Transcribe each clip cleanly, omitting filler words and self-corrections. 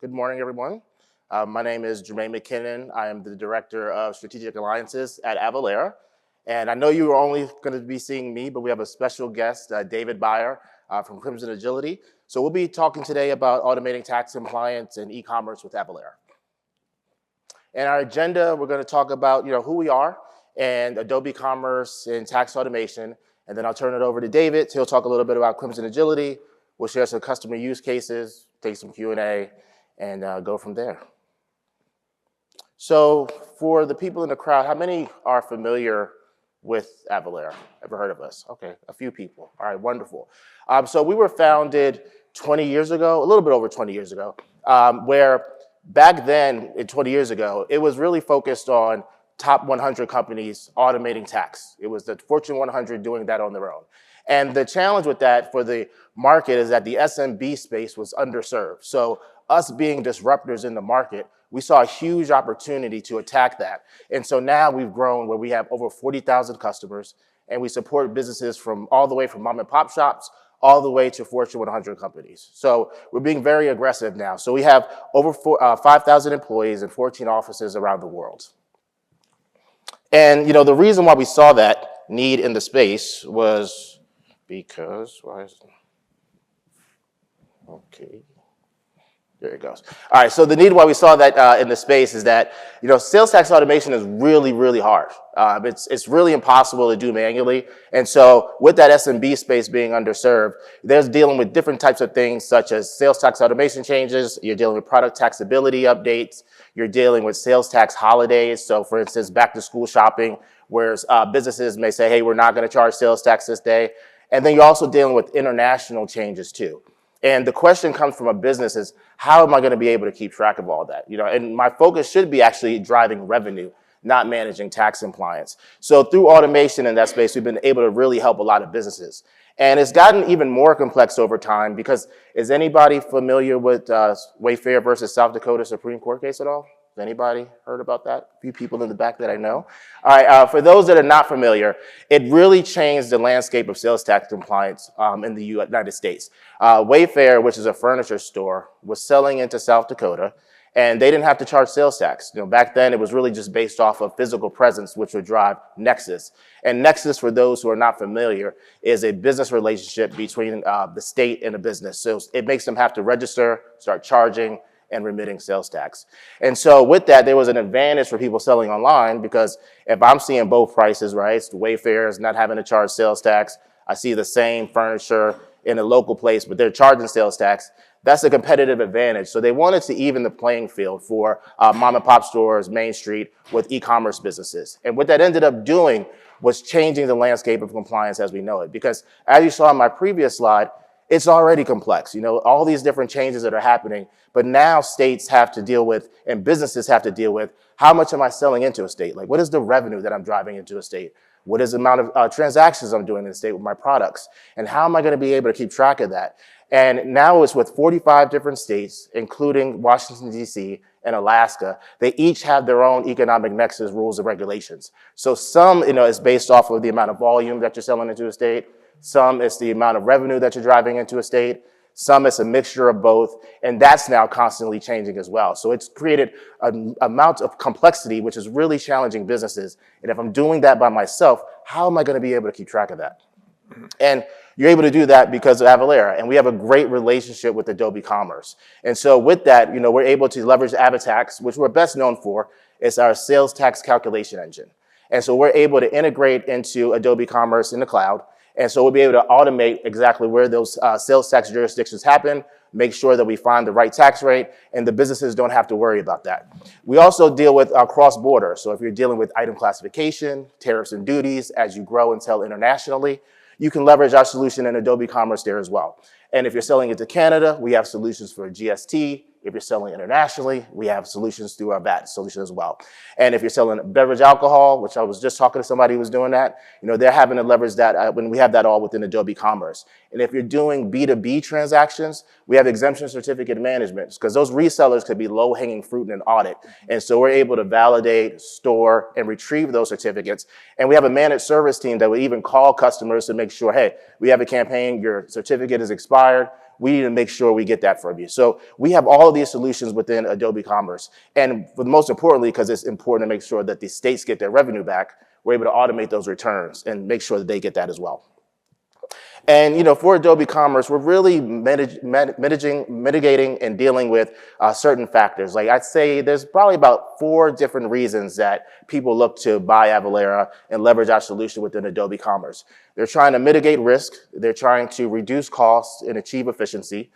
Good morning, everyone. My name is Jermaine McKinnon. I am the Director of Strategic Alliances at Avalara. And I know you are only going to be seeing me, but we have a special guest, David Baier from Crimson Agility. So we'll be talking today about automating tax compliance and e-commerce with Avalara. In our agenda, we're going to talk about who we are and Adobe Commerce and tax automation. And then I'll turn it over to David. He'll talk a little bit about Crimson Agility. We'll share some customer use cases, take some Q&A, and go from there. So for the people in the crowd, how many are familiar with Avalara? Ever heard of us? Okay, a few people. All right, wonderful. So we were founded 20 years ago, a little bit over 20 years ago, where back then, 20 years ago, it was really focused on top 100 companies automating tax. It was the Fortune 100 doing that on their own. And the challenge with that for the market is that the SMB space was underserved. So us being disruptors in the market, we saw a huge opportunity to attack that. And so now we've grown where we have over 40,000 customers, and we support businesses from all the way from mom and pop shops all the way to Fortune 100 companies. So we're being very aggressive now. So we have over 5,000 employees and 14 offices around the world. And the reason why we saw that need in the space was because, okay. There it goes. All right, so the need why we saw that in the space is that, sales tax automation is really, really hard. It's really impossible to do manually. And so with that SMB space being underserved, there's dealing with different types of things such as sales tax automation changes, you're dealing with product taxability updates, you're dealing with sales tax holidays. So for instance, back to school shopping, where businesses may say, hey, we're not gonna charge sales tax this day. And then you're also dealing with international changes too. And the question comes from a business is, how am I going to be able to keep track of all that? And my focus should be actually driving revenue, not managing tax compliance. So through automation in that space, we've been able to really help a lot of businesses. And it's gotten even more complex over time because is anybody familiar with Wayfair versus South Dakota Supreme Court case at all? Has anybody heard about that? A few people in the back that I know. All right, for those that are not familiar, it really changed the landscape of sales tax compliance in the United States. Wayfair, which is a furniture store, was selling into South Dakota, and they didn't have to charge sales tax. Back then, it was really just based off of physical presence, which would drive Nexus. And Nexus, for those who are not familiar, is a business relationship between the state and a business. So it makes them have to register, start charging, and remitting sales tax. And so with that, there was an advantage for people selling online because if I'm seeing both prices, right, the Wayfair is not having to charge sales tax, I see the same furniture in a local place, but they're charging sales tax, that's a competitive advantage. So they wanted to even the playing field for mom and pop stores, Main Street, with e-commerce businesses. And what that ended up doing was changing the landscape of compliance as we know it. Because as you saw in my previous slide, it's already complex, all these different changes that are happening, but now states have to deal with, and businesses have to deal with, how much am I selling into a state? Like, what is the revenue that I'm driving into a state? What is the amount of transactions I'm doing in the state with my products? And how am I gonna be able to keep track of that? And now it's with 45 different states, including Washington, D.C. and Alaska. They each have their own economic nexus rules and regulations. So some, is based off of the amount of volume that you're selling into a state. Some is the amount of revenue that you're driving into a state. Some is a mixture of both. And that's now constantly changing as well. So it's created an amount of complexity, which is really challenging businesses. And if I'm doing that by myself, how am I going to be able to keep track of that? And you're able to do that because of Avalara. And we have a great relationship with Adobe Commerce. And so with that, we're able to leverage AvaTax, which we're best known for. It's our sales tax calculation engine. And so we're able to integrate into Adobe Commerce in the cloud. And so we'll be able to automate exactly where those sales tax jurisdictions happen, make sure that we find the right tax rate, and the businesses don't have to worry about that. We also deal with cross-border. So if you're dealing with item classification, tariffs and duties, as you grow and sell internationally, you can leverage our solution in Adobe Commerce there as well. And if you're selling it to Canada, we have solutions for GST. If you're selling internationally, we have solutions through our VAT solution as well. And if you're selling beverage alcohol, which I was just talking to somebody who was doing that, they're having to leverage that when we have that all within Adobe Commerce. And if you're doing B2B transactions, we have exemption certificate management because those resellers could be low-hanging fruit in an audit. And so we're able to validate, store, and retrieve those certificates. And we have a managed service team that will even call customers to make sure, hey, we have a campaign, your certificate is expired. we need to make sure we get that from you. So we have all of these solutions within Adobe Commerce. And most importantly, because it's important to make sure that the states get their revenue back, we're able to automate those returns and make sure that they get that as well. And for Adobe Commerce, we're really mitigating and dealing with certain factors. Like I'd say there's probably about 4 different reasons that people look to buy Avalara and leverage our solution within Adobe Commerce. They're trying to mitigate risk. They're trying to reduce costs and achieve efficiency.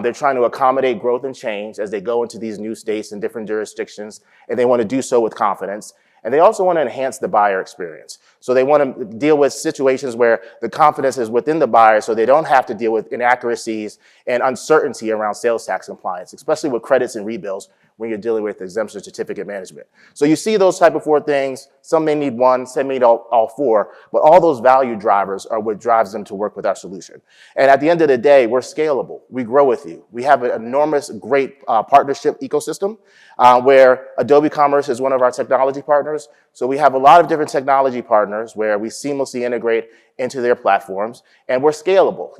They're trying to accommodate growth and change as they go into these new states and different jurisdictions, and they want to do so with confidence. And they also want to enhance the buyer experience. So they want to deal with situations where the confidence is within the buyer so they don't have to deal with inaccuracies and uncertainty around sales tax compliance, especially with credits and rebills when you're dealing with exemption certificate management. So you see those type of 4 things. Some may need 1, some may need all 4, but all those value drivers are what drives them to work with our solution. And at the end of the day, we're scalable. We grow with you. We have an enormous, great partnership ecosystem where Adobe Commerce is one of our technology partners. So we have a lot of different technology partners where we seamlessly integrate into their platforms, and we're scalable.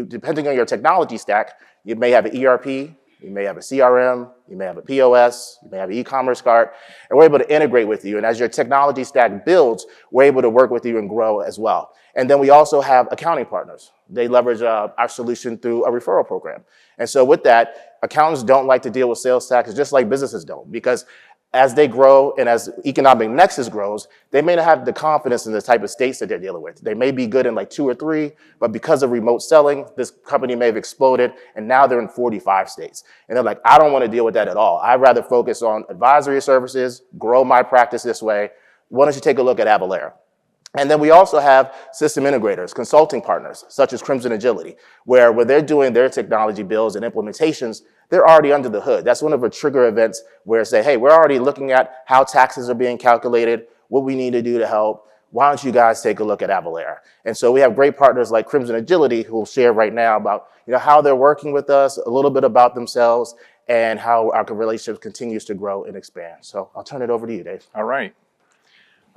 Depending on your technology stack, you may have an ERP, you may have a CRM, you may have a POS, you may have an e-commerce cart, and we're able to integrate with you. And as your technology stack builds, we're able to work with you and grow as well. And then we also have accounting partners. They leverage our solution through a referral program. And so with that, accountants don't like to deal with sales taxes just like businesses don't, because as they grow and as economic nexus grows, they may not have the confidence in the type of states that they're dealing with. They may be good in like 2 or 3, but because of remote selling, this company may have exploded and now they're in 45 states. And they're like, I don't want to deal with that at all. I'd rather focus on advisory services, grow my practice this way. Why don't you take a look at Avalara? And then we also have system integrators, consulting partners, such as Crimson Agility, where they're doing their technology builds and implementations, they're already under the hood. That's one of the trigger events where say, hey, we're already looking at how taxes are being calculated, what we need to do to help. Why don't you guys take a look at Avalara? And so we have great partners like Crimson Agility who will share right now about how they're working with us, a little bit about themselves, and how our relationship continues to grow and expand. So I'll turn it over to you, Dave. All right.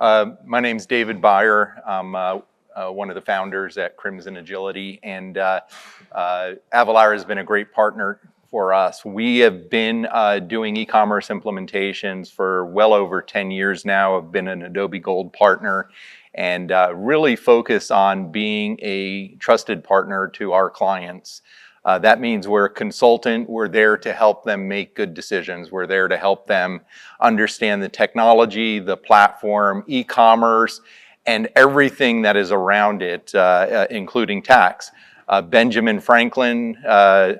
My name's David Baier. I'm one of the founders at Crimson Agility, and Avalara has been a great partner for us. We have been doing e-commerce implementations for well over 10 years now. I've been an Adobe Gold partner and really focus on being a trusted partner to our clients. That means we're a consultant. We're there to help them make good decisions. We're there to help them understand the technology, the platform, e-commerce, and everything that is around it, including tax. Benjamin Franklin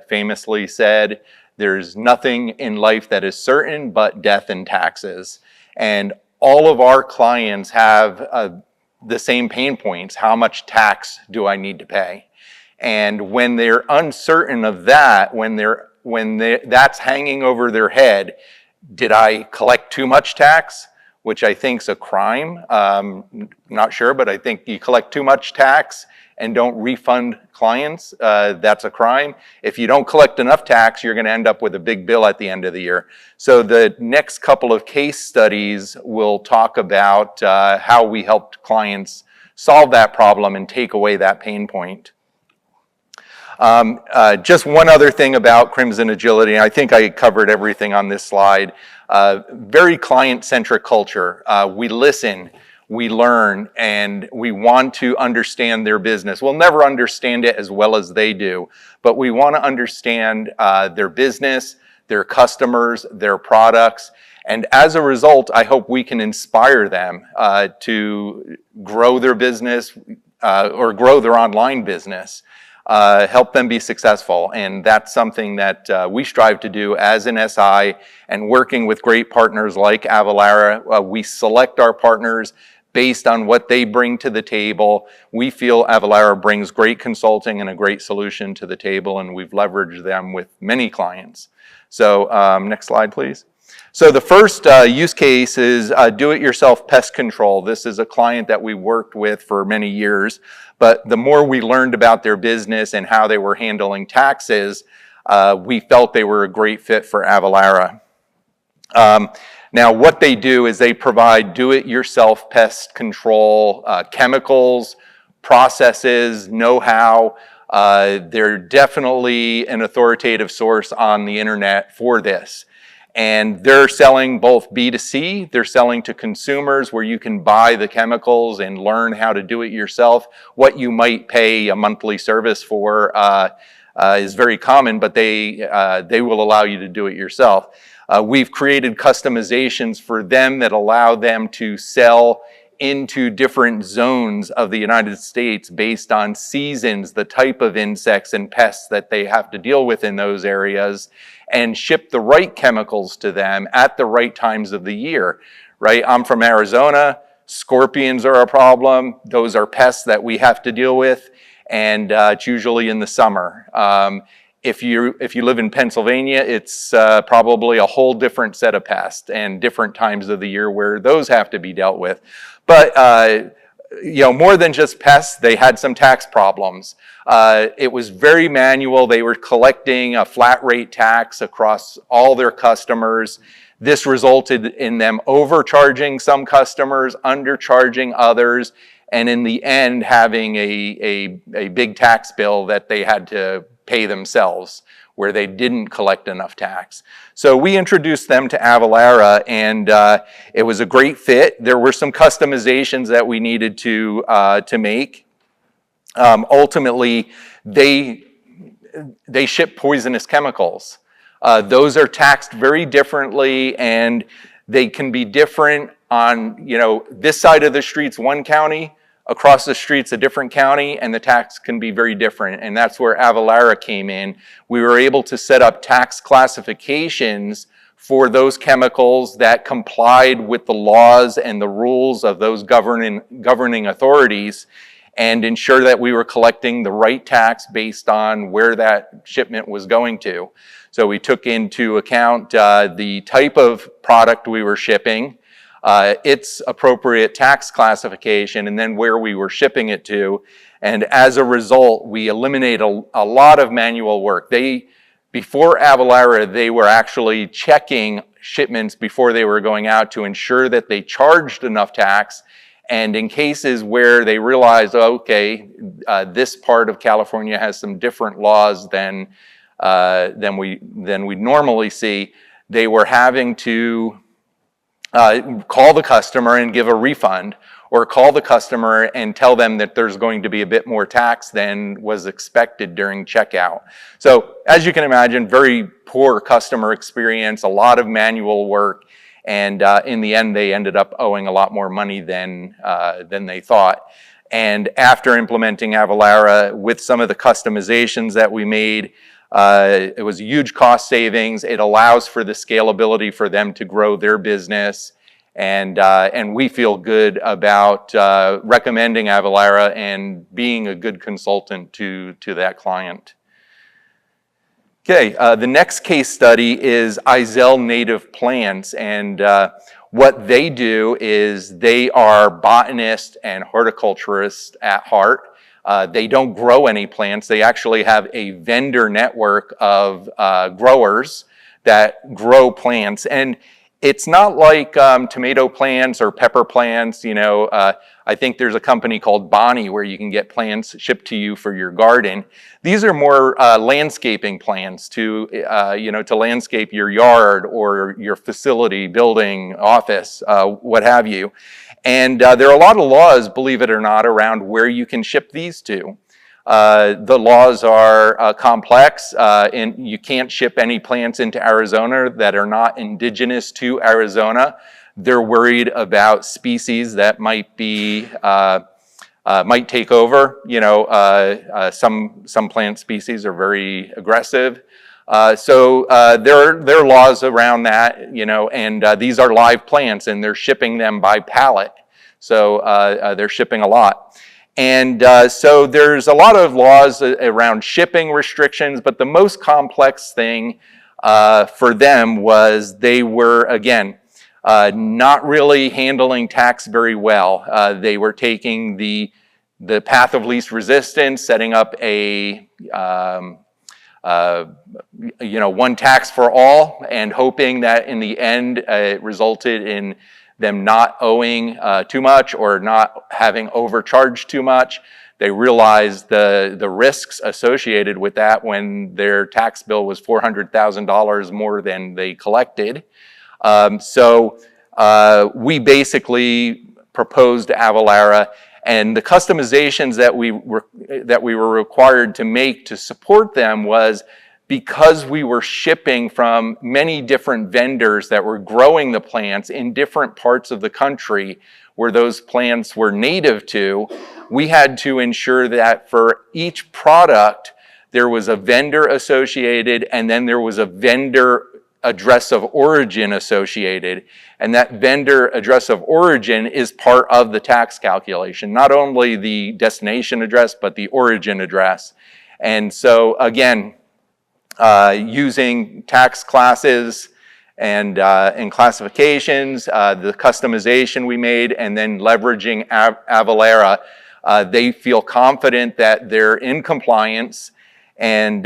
famously said, there's nothing in life that is certain but death and taxes. And all of our clients have the same pain points. How much tax do I need to pay? And when they're uncertain of that, that's hanging over their head, did I collect too much tax? Which I think is a crime. Not sure, but I think you collect too much tax and don't refund clients, that's a crime. If you don't collect enough tax, you're gonna end up with a big bill at the end of the year. So the next couple of case studies will talk about how we helped clients solve that problem and take away that pain point. Just one other thing about Crimson Agility, and I think I covered everything on this slide. Very client-centric culture. We listen, we learn, and we want to understand their business. We'll never understand it as well as they do, but we want to understand their business, their customers, their products, and as a result, I hope we can inspire them to grow their business or grow their online business. Help them be successful, and that's something that we strive to do as an SI, and working with great partners like Avalara. We select our partners based on what they bring to the table. We feel Avalara brings great consulting and a great solution to the table, and we've leveraged them with many clients. So next slide, please. So the first use case is do-it-yourself pest control. This is a client that we worked with for many years, but the more we learned about their business and how they were handling taxes, we felt they were a great fit for Avalara. Now what they do is they provide do-it-yourself pest control, chemicals, processes, know-how, They're definitely an authoritative source on the internet for this. And they're selling both B2C, they're selling to consumers where you can buy the chemicals and learn how to do it yourself. What you might pay a monthly service for is very common, but they will allow you to do it yourself. We've created customizations for them that allow them to sell into different zones of the United States based on seasons, the type of insects and pests that they have to deal with in those areas, and ship the right chemicals to them at the right times of the year, right? I'm from Arizona, scorpions are a problem. Those are pests that we have to deal with, and it's usually in the summer. If you live in Pennsylvania, it's probably a whole different set of pests and different times of the year where those have to be dealt with. But more than just pests, they had some tax problems. It was very manual. They were collecting a flat rate tax across all their customers. This resulted in them overcharging some customers, undercharging others, and in the end having a big tax bill that they had to pay themselves, where they didn't collect enough tax. So we introduced them to Avalara, and it was a great fit. There were some customizations that we needed to make. Ultimately, they ship poisonous chemicals. Those are taxed very differently, and they can be different on, this side of the street's one county, across the street's a different county, and the tax can be very different. And that's where Avalara came in. We were able to set up tax classifications for those chemicals that complied with the laws and the rules of those governing authorities, and ensure that we were collecting the right tax based on where that shipment was going to. So we took into account the type of product we were shipping, its appropriate tax classification, and then where we were shipping it to. And as a result, we eliminate a lot of manual work. Before Avalara, they were actually checking shipments before they were going out to ensure that they charged enough tax. And in cases where they realized, okay, this part of California has some different laws than we normally see, they were having to call the customer and give a refund, or call the customer and tell them that there's going to be a bit more tax than was expected during checkout. So as you can imagine, very poor customer experience, a lot of manual work, and in the end they ended up owing a lot more money than they thought. And after implementing Avalara with some of the customizations that we made, it was a huge cost savings. It allows for the scalability for them to grow their business. And we feel good about recommending Avalara and being a good consultant to that client. Okay, the next case study is Izel Native Plants. And what they do is they are botanists and horticulturists at heart. They don't grow any plants. They actually have a vendor network of growers that grow plants. And it's not like tomato plants or pepper plants. I think there's a company called Bonnie where you can get plants shipped to you for your garden. These are more landscaping plants to landscape your yard or your facility, building, office, what have you. And there are a lot of laws, believe it or not, around where you can ship these to. The laws are complex, and you can't ship any plants into Arizona that are not indigenous to Arizona. They're worried about species that might take over. Some plant species are very aggressive. So there are laws around that, and these are live plants, and they're shipping them by pallet. So they're shipping a lot. And so there's a lot of laws around shipping restrictions, but the most complex thing for them was they were, again, not really handling tax very well. They were taking the path of least resistance, setting up a one tax for all, and hoping that in the end it resulted in them not owing too much or not having overcharged too much. They realized the risks associated with that when their tax bill was $400,000 more than they collected. So we basically proposed Avalara, and the customizations that we were required to make to support them was because we were shipping from many different vendors that were growing the plants in different parts of the country where those plants were native to, we had to ensure that for each product there was a vendor associated, and then there was a vendor address of origin associated, and that vendor address of origin is part of the tax calculation, not only the destination address, but the origin address. And so again, using tax classes and classifications, the customization we made, and then leveraging Avalara, they feel confident that they're in compliance, and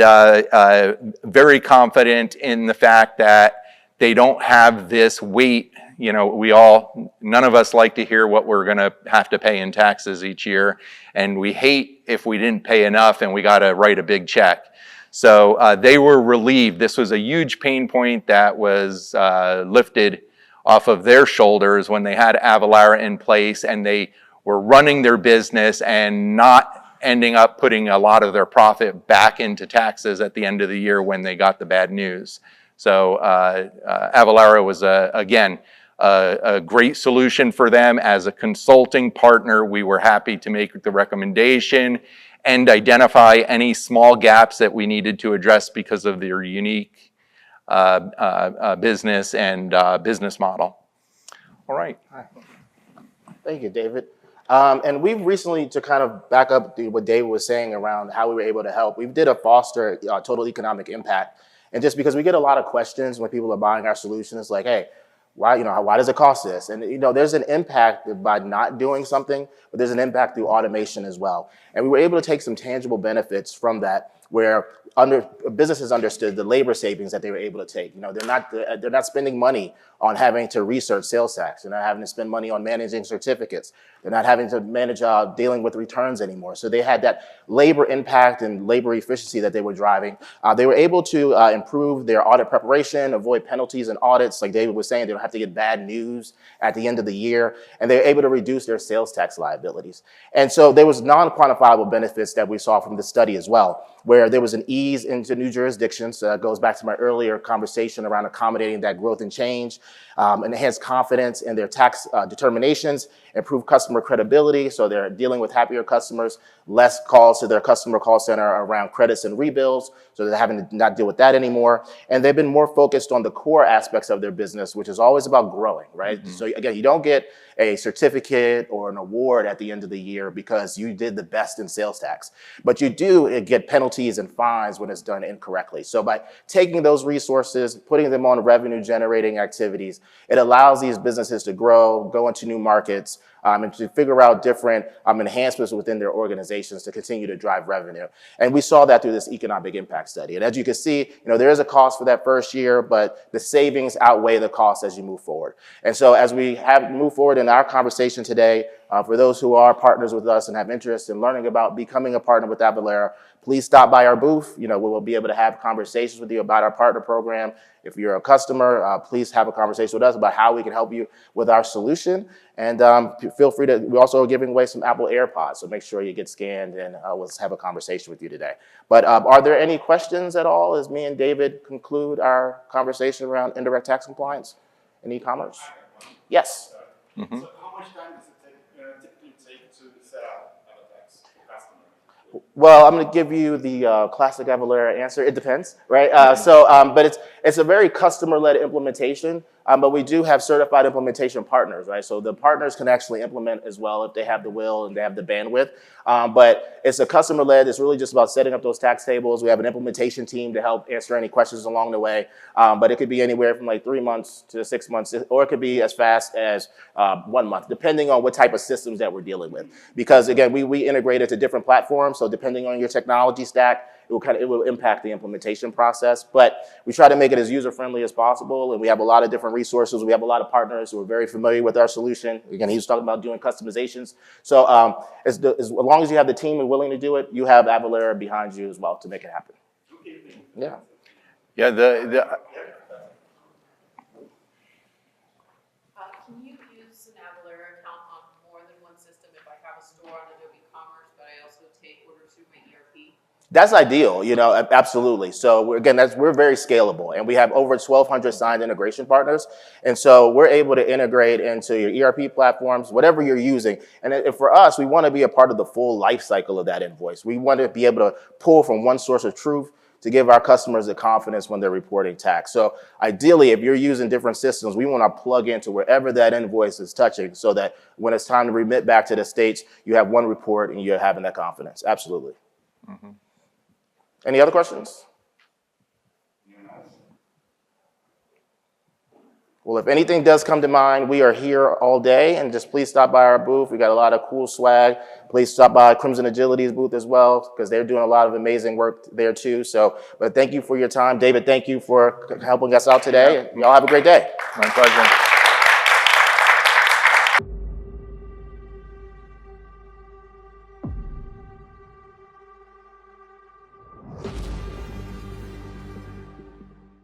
very confident in the fact that they don't have this weight. You know, none of us like to hear what we're gonna have to pay in taxes each year, and we hate if we didn't pay enough and we gotta write a big check. So they were relieved. This was a huge pain point that was lifted off of their shoulders when they had Avalara in place, and they were running their business and not ending up putting a lot of their profit back into taxes at the end of the year when they got the bad news. So Avalara was, again, a great solution for them. As a consulting partner, we were happy to make the recommendation and identify any small gaps that we needed to address because of their unique business and business model. All right. Thank you, David. And we've recently, to kind of back up what David was saying around how we were able to help, we did a foster total economic impact. And just because we get a lot of questions when people are buying our solutions, like, hey, why does it cost this? And there's an impact by not doing something, but there's an impact through automation as well. And we were able to take some tangible benefits from that, where businesses understood the labor savings that they were able to take. They're not spending money on having to research sales tax. They're not having to spend money on managing certificates. They're not having to manage dealing with returns anymore. So they had that labor impact and labor efficiency that they were driving. They were able to improve their audit preparation, avoid penalties and audits. Like David was saying, they don't have to get bad news at the end of the year. And they were able to reduce their sales tax liabilities. And so there was non-quantifiable benefits that we saw from the study as well, where there was an ease into new jurisdictions. So that goes back to my earlier conversation around accommodating that growth and change, enhanced confidence in their tax determinations, improve customer credibility, so they're dealing with happier customers, less calls to their customer call center around credits and rebills, so they're having to not deal with that anymore. And they've been more focused on the core aspects of their business, which is always about growing, right? Mm-hmm. So again, you don't get a certificate or an award at the end of the year because you did the best in sales tax, but you do get penalties and fines when it's done incorrectly. So by taking those resources, putting them on revenue generating activities, it allows these businesses to grow, go into new markets, and to figure out different enhancements within their organizations to continue to drive revenue. And we saw that through this economic impact study. And as you can see, there is a cost for that first year, but the savings outweigh the cost as you move forward. And so as we have moved forward in our conversation today, for those who are partners with us and have interest in learning about becoming a partner with Avalara, please stop by our booth. We will be able to have conversations with you about our partner program. If you're a customer, please have a conversation with us about how we can help you with our solution. And feel free to, we also are giving away some Apple AirPods, so make sure you get scanned, and we'll have a conversation with you today. But are there any questions at all as me and David conclude our conversation around indirect tax compliance in e-commerce? Yes. Mm-hmm. So how much time does it typically take to set up a tax customer? Well, I'm going to give you the classic Avalara answer. It depends, right? But it's a very customer-led implementation. But we do have certified implementation partners, right? So the partners can actually implement as well if they have the will and they have the bandwidth. But it's a customer-led. It's really just about setting up those tax tables. We have an implementation team to help answer any questions along the way. But it could be anywhere from like 3 months to 6 months, or it could be as fast as 1 month, depending on what type of systems that we're dealing with. Because again, we integrate it to different platforms. So depending on your technology stack, it will impact the implementation process. But we try to make it as user-friendly as possible, and we have a lot of different resources. We have a lot of partners who are very familiar with our solution. Again, he was talking about doing customizations. So as long as you have the team and willing to do it, you have Avalara behind you as well to make it happen. Yeah. Yeah, Can you use an Avalara account on more than one system if I have a store on Adobe Commerce, but I also take orders through my ERP? That's ideal, absolutely. So we're very scalable, and we have over 1,200 signed integration partners. And so we're able to integrate into your ERP platforms, whatever you're using. And for us, we want to be a part of the full life cycle of that invoice. We want to be able to pull from one source of truth to give our customers the confidence when they're reporting tax. So ideally, if you're using different systems, we want to plug into wherever that invoice is touching so that when it's time to remit back to the States, you have one report and you're having that confidence. Absolutely. Mm-hmm. Any other questions? Well, if anything does come to mind, we are here all day, and just please stop by our booth. We got a lot of cool swag. Please stop by Crimson Agility's booth as well, because they're doing a lot of amazing work there too. So, but thank you for your time. David, thank you for helping us out today. Y'all have a great day. My pleasure.